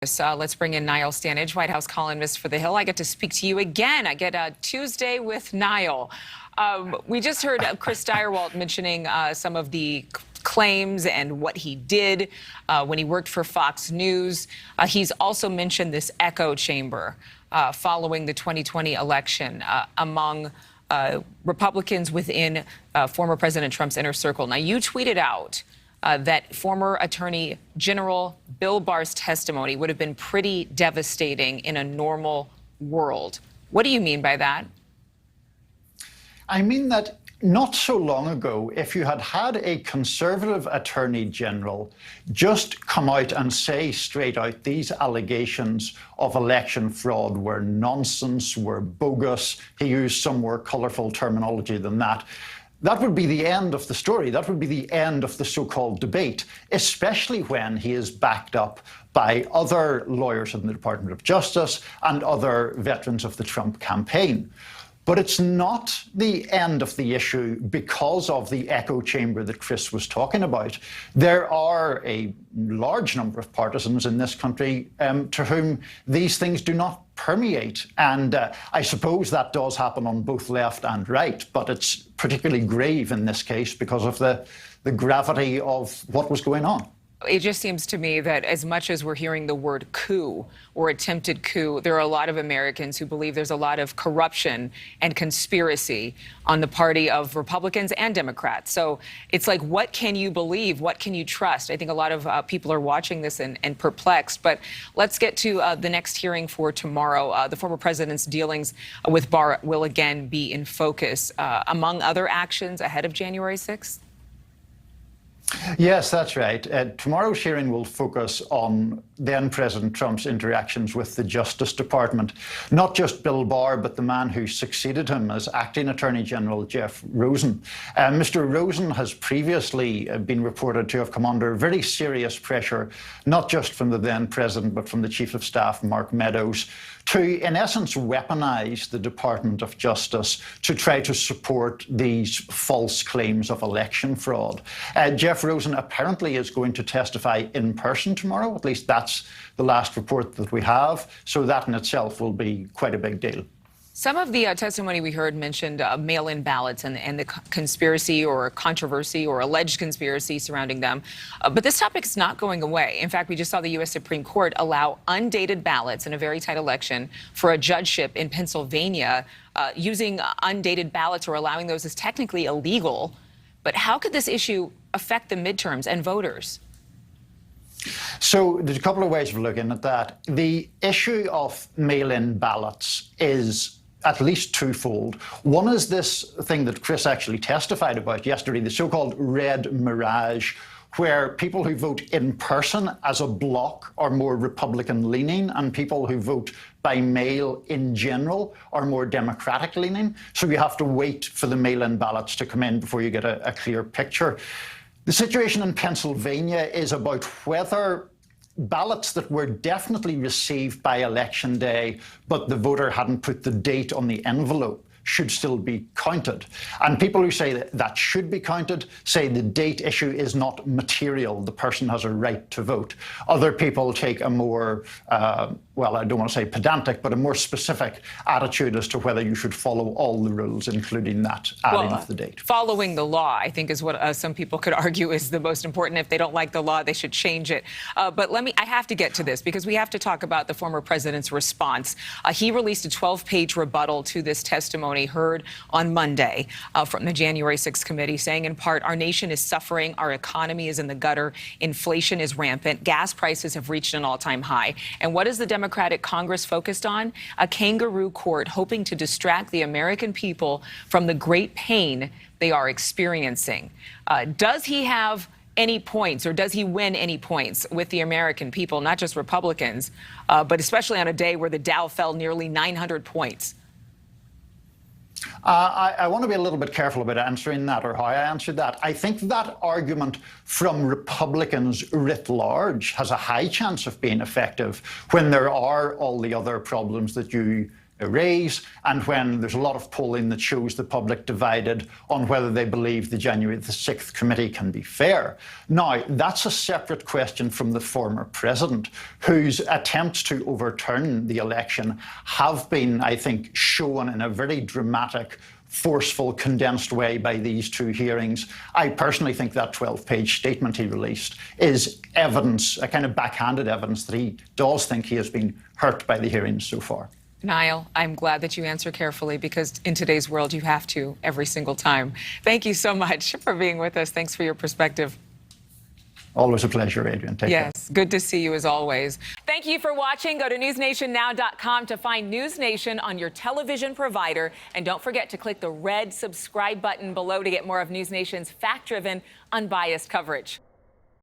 Let's bring in Niall Stange, White House columnist for The Hill. I get to speak to you again. I get a Tuesday with Niall. We just heard Chris Stirewalt mentioning some of the claims and what he did when he worked for Fox News. He's also mentioned this echo chamber following the 2020 election among Republicans within former President Trump's inner circle. Now, you tweeted out that former Attorney General Bill Barr's testimony would have been pretty devastating in a normal world. What do you mean by that? I mean that not so long ago, if you had had a conservative Attorney General just come out and say straight out these allegations of election fraud were nonsense, were bogus, he used some more colourful terminology than that, that would be the end of the story. That would be the end of the so-called debate, especially when he is backed up by other lawyers in the Department of Justice and other veterans of the Trump campaign. But it's not the end of the issue because of the echo chamber that Chris was talking about. There are a large number of partisans in this country to whom these things do not permeate. And I suppose that does happen on both left and right, but it's particularly grave in this case because of the gravity of what was going on. It just seems to me that as much as we're hearing the word coup or attempted coup, there are a lot of Americans who believe there's a lot of corruption and conspiracy on the party of Republicans and Democrats. So it's like, what can you believe? What can you trust? I think a lot of people are watching this and perplexed. But let's get to the next hearing for tomorrow. The former president's dealings with Barr will again be in focus, among other actions ahead of January 6th. Yes, that's right. Tomorrow's hearing will focus on then President Trump's interactions with the Justice Department. Not just Bill Barr, but the man who succeeded him as acting Attorney General, Jeff Rosen. Mr. Rosen has previously been reported to have come under very serious pressure, not just from the then president, but from the Chief of Staff, Mark Meadows, to, in essence, weaponize the Department of Justice to try to support these false claims of election fraud. Jeff Rosen apparently is going to testify in person tomorrow. At least that's the last report that we have. So that in itself will be quite a big deal. Some of the testimony we heard mentioned mail-in ballots and the conspiracy or controversy or alleged conspiracy surrounding them. But this topic is not going away. In fact, we just saw the U.S. Supreme Court allow undated ballots in a very tight election for a judgeship in Pennsylvania. Using undated ballots or allowing those is technically illegal. But how could this issue affect the midterms and voters? So there's a couple of ways of looking at that. The issue of mail-in ballots is at least twofold. One is this thing that Chris actually testified about yesterday, the so-called red mirage, where people who vote in person as a bloc are more Republican-leaning and people who vote by mail in general are more Democratic-leaning. So you have to wait for the mail-in ballots to come in before you get a clear picture. The situation in Pennsylvania is about whether ballots that were definitely received by election day, but the voter hadn't put the date on the envelope, should still be counted. And people who say that that should be counted say the date issue is not material. The person has a right to vote. Other people take a more, well, I don't want to say pedantic, but a more specific attitude as to whether you should follow all the rules, including that adding of the date. Following the law, I think, is what some people could argue is the most important. If they don't like the law, they should change it. But I have to get to this because we have to talk about the former president's response. He released a 12-page rebuttal to this testimony heard on Monday from the January 6th committee, saying in part, our nation is suffering, our economy is in the gutter, inflation is rampant, gas prices have reached an all-time high. And what is the Democratic Congress focused on? A kangaroo court hoping to distract the American people from the great pain they are experiencing. Does he have any points, or does he win any points with the American people, not just Republicans, but especially on a day where the Dow fell nearly 900 points? I want to be a little bit careful about answering that or how I answered that. I think that argument from Republicans writ large has a high chance of being effective when there are all the other problems that you erase, and when there's a lot of polling that shows the public divided on whether they believe the January the 6th committee can be fair. Now, that's a separate question from the former president, whose attempts to overturn the election have been, I think, shown in a very dramatic, forceful, condensed way by these two hearings. I personally think that 12-page statement he released is evidence, a kind of backhanded evidence, that he does think he has been hurt by the hearings so far. Niall, I'm glad that you answer carefully, because in today's world, you have to every single time. Thank you so much for being with us. Thanks for your perspective. Always a pleasure, Adrienne. Take care. Yes, good to see you as always. Thank you for watching. Go to newsnationnow.com to find NewsNation on your television provider. And don't forget to click the red subscribe button below to get more of NewsNation's fact-driven, unbiased coverage.